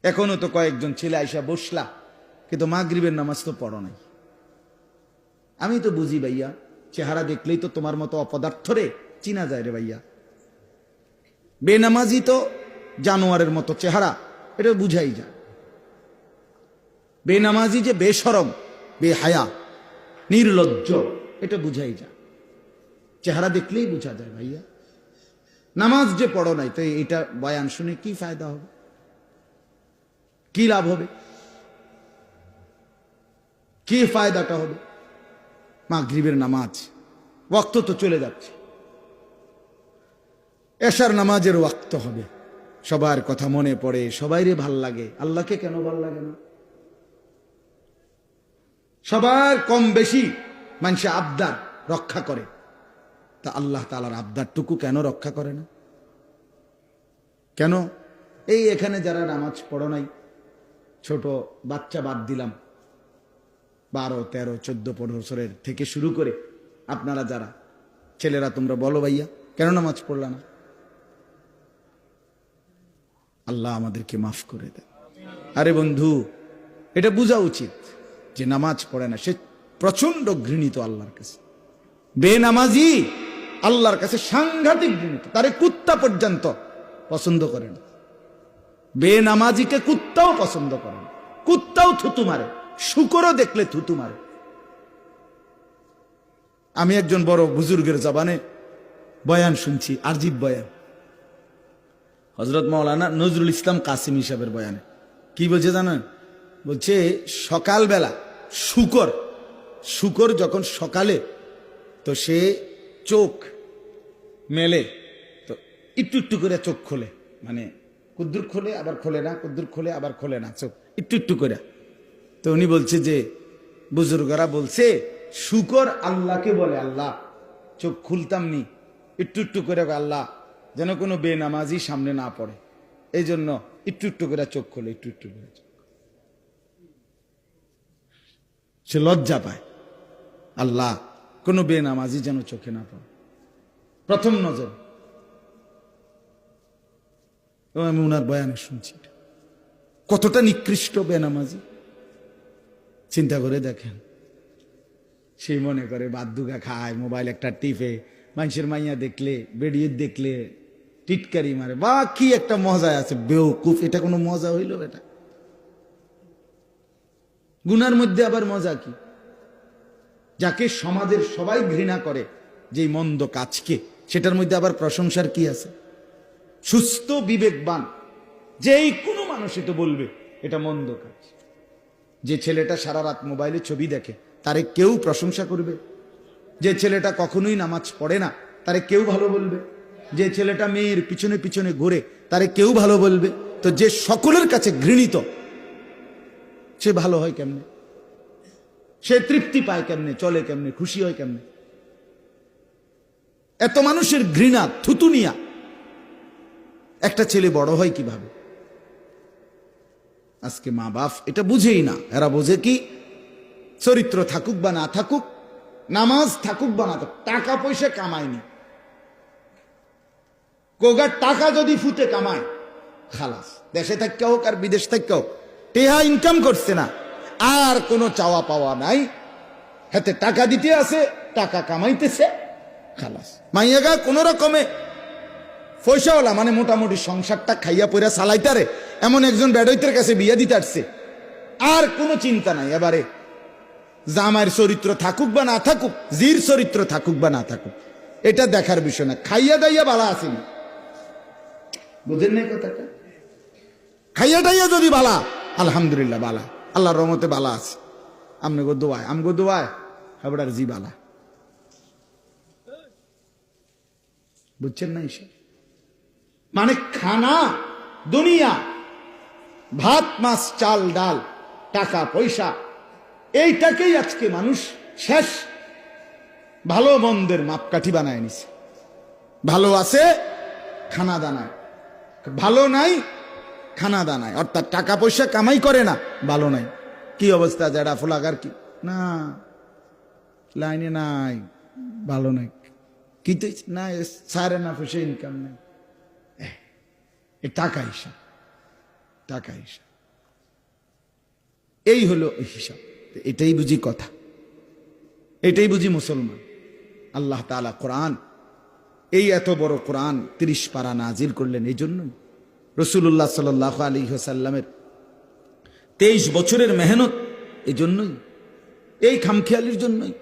এখনো তো কয়েকজন ছেলে আইসা বসলা, কিন্তু মাগরিবের নামাজ তো পড়ো নাই। আমি তো বুঝি ভাইয়া, চেহারা দেখলেই তো তোমার মতো অপদার্থ রে চিনা যায় রে ভাইয়া। বেনামাজি তো জানোয়ারের মতো চেহারা, এটা বুঝাই যায়। বেনামাজি যে বেশরম, বেহায়া, নির্লজ্জ, এটা বুঝাই যায়। চেহারা দেখলেই বোঝা যায় ভাইয়া। নামাজ যে পড়ো নাই, তো এটা বয়ান শুনে কি ফায়দা হবে, কি লাভ হবে, কি ফায়দাটা হবে? মাগরিবের নামাজ ওয়াক্ত তো চলে যাচ্ছে, এশার নামাজের ওয়াক্ত হবে। সবার কথা মনে পড়ে, সবাইরে ভাল লাগে, আল্লাহকে কেন ভাল লাগে না? সবার কম বেশি মানুষে আবদার রক্ষা করে, তা আল্লাহ তাআলার আবদারটুকু কেন রক্ষা করে না? কেন? এই এখানে যারা নামাজ পড়ো নাই, ছোট বাচ্চা বাদ দিলাম, 12, 13, 14, 15 বছরের থেকে শুরু করে আপনারা যারা ছেলেরা, তোমরা বলো ভাইয়া কেন নামাজ পড়লা না? আল্লাহ আমাদেরকে মাফ করে দেন। আরে বন্ধু, এটা বোঝা উচিত যে নামাজ পড়ে না সে প্রচন্ড ঘৃণিত আল্লাহর কাছে। বেনামাজি আল্লাহর কাছে সাংঘাতিক ঘৃণিত, তারে কুত্তা পর্যন্ত পছন্দ করে না। বেনামাজিকে কুত্তাও পছন্দ করে না, কুত্তাও থুতু মারে, শুকরও দেখলে থুতু মারে। আমি একজন বড় বুজুর্গের জবানে বয়ান শুনছি, আরজিব বয়ান, হযরত মাওলানা নজরুল ইসলাম কাসিমি সাহেবের বয়ানে। কি বলছে জানেন? বলছে সকালবেলা শুকর যখন সকালে, তো সে চোখ মেলে, তো একটু একটু করে চোখ খোলে, মানে কুদ্দুর খোলে আবার খোলে না, কুদ্দুর খোলে আবার খোলে না, চোখ একটু একটু করে। তো উনি বলছে যে বুজুর্গরা বলছে শুকর আল্লাহকে বলে, আল্লাহ চোখ খুলতাম নি, একটু একটু করে আল্লাহ যেন কোনো বেনামাজি সামনে না পড়ে, এই জন্য একটু একটু করে চোখ খোলে, একটু একটু করে। সে লজ্জা পায়, আল্লাহ কোনো বেনামাজি যেন চোখে না পড়ে প্রথম নজর। আমি উনার বয়ানে শুনছি, কতটা নিকৃষ্ট বেনামাজি চিন্তা করে দেখেন। সেই মনে করে বাদুগা খায়, মোবাইল একটা টিপে, মানুষের মাইয়া দেখলে, বেডিয়ে দেখলে টিটকারি মারে, বা কি একটা মজা আছে। বেওকুফ, এটা কোনো মজা হইল? এটা গুনার মধ্যে আবার মজা কি? যাকে সমাজের সবাই ঘৃণা করে, যেই মন্দ কাজকে, সেটার মধ্যে আবার প্রশংসার কি আছে? সুস্থ বিবেকবান যেই কোনো মানুষই তো বলবে এটা মন্দ কাজ। যে ছেলেটা সারা রাত মোবাইলে ছবি দেখে, তারে কেউ প্রশংসা করবে? যে ছেলেটা কখনোই নামাজ পড়ে না, তারে কেউ ভালো বলবে? যে ছেলেটা মেয়ের পিছনে পিছনে ঘুরে, তারে কেউ ভালো বলবে? তো যে সকলের কাছে ঘৃণিত, সে ভালো হয় কেমনে? সে তৃপ্তি পায় কেমনে? চলে কেমনে? খুশি হয় কেমনে? এত মানুষের ঘৃণা, থুতুনিয়া একটা ছেলে বড় হয় কিভাবে? আজকে মা বাপ এটা বুঝেই না। এরা বোঝে কি, চরিত্র থাকুক বা না থাকুক, নামাজ থাকুক বা না থাকুক, টাকা পয়সা কামায়নি, কোগার টাকা যদি ফুটে কামায় খালাস, দেশে থাকা হোক আর বিদেশ থাকা হোক, টেহা ইনকাম করছে না, আর কোনো চাওয়া পাওয়া নাই, হাতে টাকা দিতে আছে, টাকা কামাইতেছে, খালাস। মাইয়াগা কোন রকমে পয়সাওয়ালা, মানে মোটামুটি সংসারটা খাইয়া পয়রা চালাইতারে এমন একজন বেডইতের কাছে বিয়ে দিতে আসছে, আর কোনো চিন্তা নাই। এবারে জামাইয়ের চরিত্র থাকুক বা না থাকুক, জির চরিত্র থাকুক বা না থাকুক, এটা দেখার বিষয় না। খাইয়া দাইয়া বালা আসেনি, বুঝেন নাই কথাটা? খাইয়া দাইয়া যদি বালা, আলহামদুলিল্লাহ বালা, আল্লাহর রহমতে বালা আছে। আমগো দোয়ায় হাবড়ার জি বালা, বুঝছেন না? এসে মানে খানা, দুনিয়া, ভাত মাছ চাল ডাল, টাকা পয়সা, এইটাকেই আজকে মানুষ শেষ ভালো মন্দের মাপকাঠি বানায় নিছে। ভালো আছে খানা দানায়, ভালো নাই খানা দানায়, অর্থাৎ টাকা পয়সা কামাই করে না, ভালো নাই। কি অবস্থা? যারা ফোলাগার কি না, লাইনে নাই, ভালো নাই, কি তো না, সারে না পয়সা ইনকাম নেই, টাকা হিসাব, টাকা হিসাব। এই হলো হিসাব। এটাই বুঝি কথা, এটাই বুঝি মুসলমান। আল্লাহ তাআলা কোরআন, এই এত বড় কোরআন 30 পারা নাজিল করলেন এই জন্যই। রাসূলুল্লাহ সাল্লাল্লাহু আলাইহি ওয়াসাল্লামের 23 বছরের মেহনত এই জন্যই, এই খামখেয়ালির জন্যই।